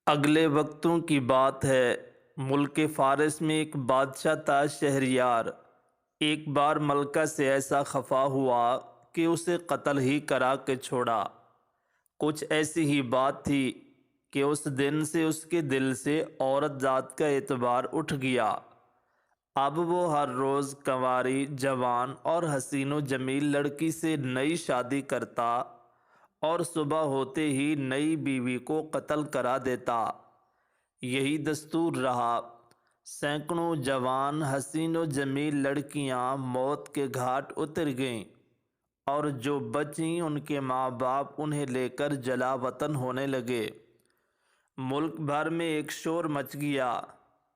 اگلے وقتوں کی بات ہے، ملک فارس میں ایک بادشاہ تھا شہریار۔ ایک بار ملکہ سے ایسا خفا ہوا کہ اسے قتل ہی کرا کے چھوڑا۔ کچھ ایسی ہی بات تھی کہ اس دن سے اس کے دل سے عورت ذات کا اعتبار اٹھ گیا۔ اب وہ ہر روز کنواری، جوان اور حسین و جمیل لڑکی سے نئی شادی کرتا اور صبح ہوتے ہی نئی بیوی کو قتل کرا دیتا۔ یہی دستور رہا۔ سینکڑوں جوان، حسین و جمیل لڑکیاں موت کے گھاٹ اتر گئیں، اور جو بچیں ان کے ماں باپ انہیں لے کر جلا وطن ہونے لگے۔ ملک بھر میں ایک شور مچ گیا۔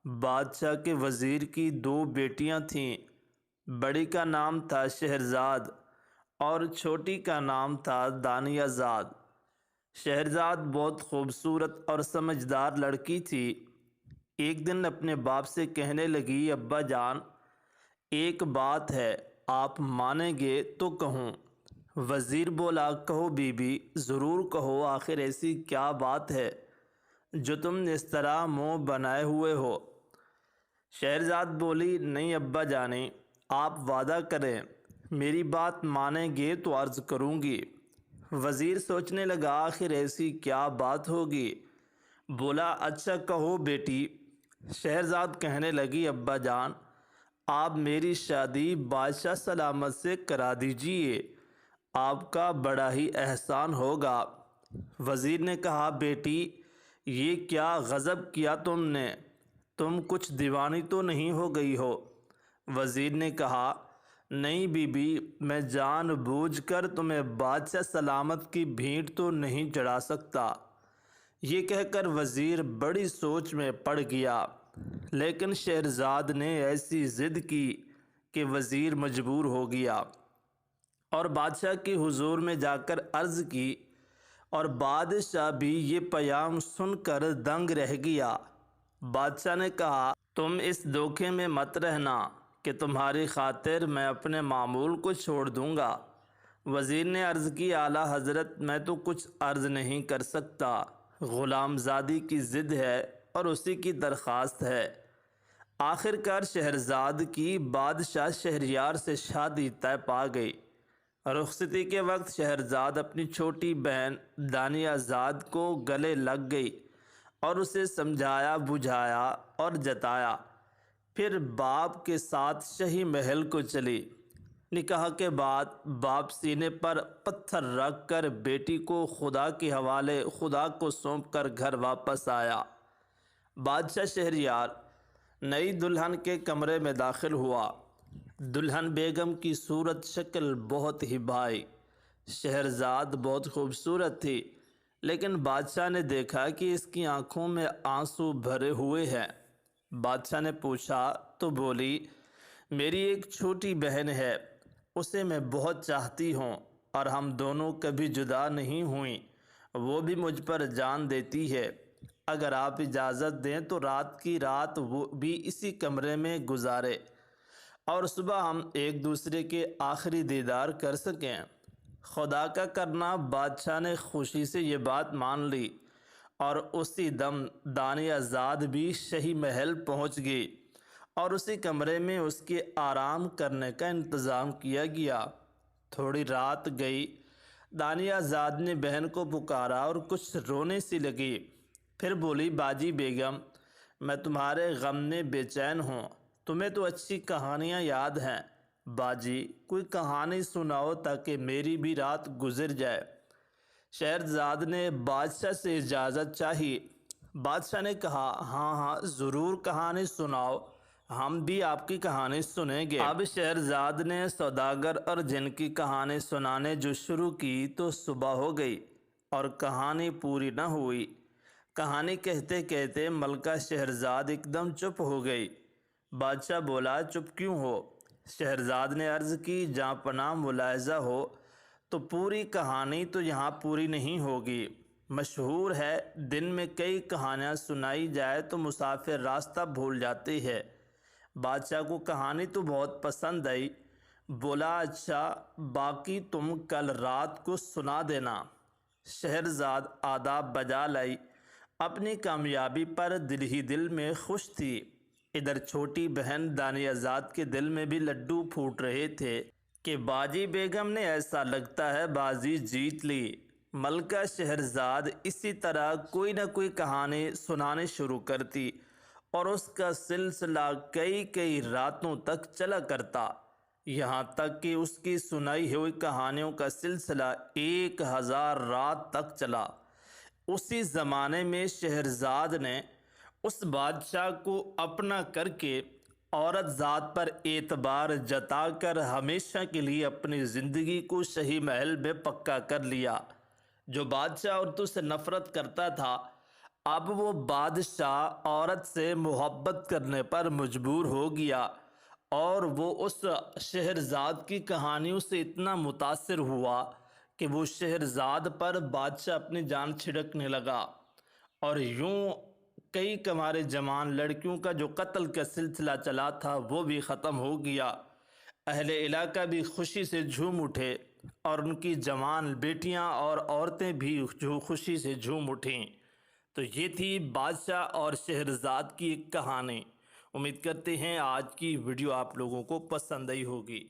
بادشاہ کے وزیر کی دو بیٹیاں تھیں۔ بڑی کا نام تھا شہرزاد اور چھوٹی کا نام تھا دانیہ زاد۔ شہرزاد بہت خوبصورت اور سمجھدار لڑکی تھی۔ ایک دن اپنے باپ سے کہنے لگی، ابا جان، ایک بات ہے، آپ مانیں گے تو کہوں۔ وزیر بولا، کہو بی بی، ضرور کہو، آخر ایسی کیا بات ہے جو تم اس طرح منہ بنائے ہوئے ہو؟ شہرزاد بولی، نہیں ابا جانے، آپ وعدہ کریں، میری بات مانیں گے تو عرض کروں گی۔ وزیر سوچنے لگا، آخر ایسی کیا بات ہوگی؟ بولا، اچھا کہو بیٹی۔ شہرزاد کہنے لگی، ابا جان، آپ میری شادی بادشاہ سلامت سے کرا دیجئے، آپ کا بڑا ہی احسان ہوگا۔ وزیر نے کہا، بیٹی، یہ کیا غضب کیا تم نے؟ تم کچھ دیوانی تو نہیں ہو گئی ہو؟ وزیر نے کہا، نہیں بی بی، میں جان بوجھ کر تمہیں بادشاہ سلامت کی بھیٹ تو نہیں چڑھا سکتا۔ یہ کہہ کر وزیر بڑی سوچ میں پڑ گیا، لیکن شہرزاد نے ایسی ضد کی کہ وزیر مجبور ہو گیا اور بادشاہ کے حضور میں جا کر عرض کی، اور بادشاہ بھی یہ پیام سن کر دنگ رہ گیا۔ بادشاہ نے کہا، تم اس دھوکے میں مت رہنا کہ تمہاری خاطر میں اپنے معمول کو چھوڑ دوں گا۔ وزیر نے عرض کی، اعلیٰ حضرت، میں تو کچھ عرض نہیں کر سکتا، غلام زادی کی ضد ہے اور اسی کی درخواست ہے۔ آخر کار شہرزاد کی بادشاہ شہریار سے شادی طے پا گئی۔ رخصتی کے وقت شہرزاد اپنی چھوٹی بہن دانیہ زاد کو گلے لگ گئی اور اسے سمجھایا، بجھایا اور جتایا۔ پھر باپ کے ساتھ شاہی محل کو چلی۔ نکاح کے بعد باپ سینے پر پتھر رکھ کر بیٹی کو خدا کے حوالے، خدا کو سونپ کر گھر واپس آیا۔ بادشاہ شہریار نئی دلہن کے کمرے میں داخل ہوا۔ دلہن بیگم کی صورت شکل بہت ہی بھائی۔ شہرزاد بہت خوبصورت تھی، لیکن بادشاہ نے دیکھا کہ اس کی آنکھوں میں آنسو بھرے ہوئے ہیں۔ بادشاہ نے پوچھا تو بولی، میری ایک چھوٹی بہن ہے، اسے میں بہت چاہتی ہوں اور ہم دونوں کبھی جدا نہیں ہوئیں، وہ بھی مجھ پر جان دیتی ہے۔ اگر آپ اجازت دیں تو رات کی رات وہ بھی اسی کمرے میں گزارے اور صبح ہم ایک دوسرے کے آخری دیدار کر سکیں۔ خدا کا کرنا، بادشاہ نے خوشی سے یہ بات مان لی اور اسی دم دانیہ زاد بھی شاہی محل پہنچ گئی اور اسی کمرے میں اس کے آرام کرنے کا انتظام کیا گیا۔ تھوڑی رات گئی، دانیہ زاد نے بہن کو پکارا اور کچھ رونے سی لگی۔ پھر بولی، باجی بیگم، میں تمہارے غم میں بے چین ہوں، تمہیں تو اچھی کہانیاں یاد ہیں، باجی کوئی کہانی سناؤ تاکہ میری بھی رات گزر جائے۔ شہرزاد نے بادشاہ سے اجازت چاہی۔ بادشاہ نے کہا، ہاں ہاں ضرور، کہانی سناؤ، ہم بھی آپ کی کہانی سنیں گے۔ اب شہرزاد نے سوداگر اور جن کی کہانی سنانے جو شروع کی تو صبح ہو گئی اور کہانی پوری نہ ہوئی۔ کہانی کہتے کہتے ملکہ شہرزاد ایک دم چپ ہو گئی۔ بادشاہ بولا، چپ کیوں ہو؟ شہرزاد نے عرض کی، جہاں پناہ ملاحظہ ہو تو پوری کہانی تو یہاں پوری نہیں ہوگی۔ مشہور ہے، دن میں کئی کہانیاں سنائی جائے تو مسافر راستہ بھول جاتے ہیں۔ بادشاہ کو کہانی تو بہت پسند آئی۔ بولا، اچھا، باقی تم کل رات کو سنا دینا۔ شہرزاد آداب بجا لائی اپنی کامیابی پر دل ہی دل میں خوش تھی۔ ادھر چھوٹی بہن دانیازاد کے دل میں بھی لڈو پھوٹ رہے تھے کہ باجی بیگم نے ایسا لگتا ہے بازی جیت لی۔ ملکہ شہرزاد اسی طرح کوئی نہ کوئی کہانی سنانے شروع کرتی اور اس کا سلسلہ کئی راتوں تک چلا کرتا، یہاں تک کہ اس کی سنائی ہوئی کہانیوں کا سلسلہ 1000 رات تک چلا۔ اسی زمانے میں شہرزاد نے اس بادشاہ کو اپنا کر کے عورت ذات پر اعتبار جتا کر ہمیشہ کے لیے اپنی زندگی کو شہی محل میں پکا کر لیا۔ جو بادشاہ عورتوں سے نفرت کرتا تھا، اب وہ بادشاہ عورت سے محبت کرنے پر مجبور ہو گیا، اور وہ اس شہرزاد کی کہانیوں سے اتنا متاثر ہوا کہ وہ شہرزاد پر بادشاہ اپنی جان چھڑکنے لگا، اور یوں کئی کمارے جوان لڑکیوں کا جو قتل کا سلسلہ چلا تھا وہ بھی ختم ہو گیا۔ اہل علاقہ بھی خوشی سے جھوم اٹھے، اور ان کی جوان بیٹیاں اور عورتیں بھی جو خوشی سے جھوم اٹھیں۔ تو یہ تھی بادشاہ اور شہرزاد کی ایک کہانی۔ امید کرتے ہیں آج کی ویڈیو آپ لوگوں کو پسند آئی ہوگی۔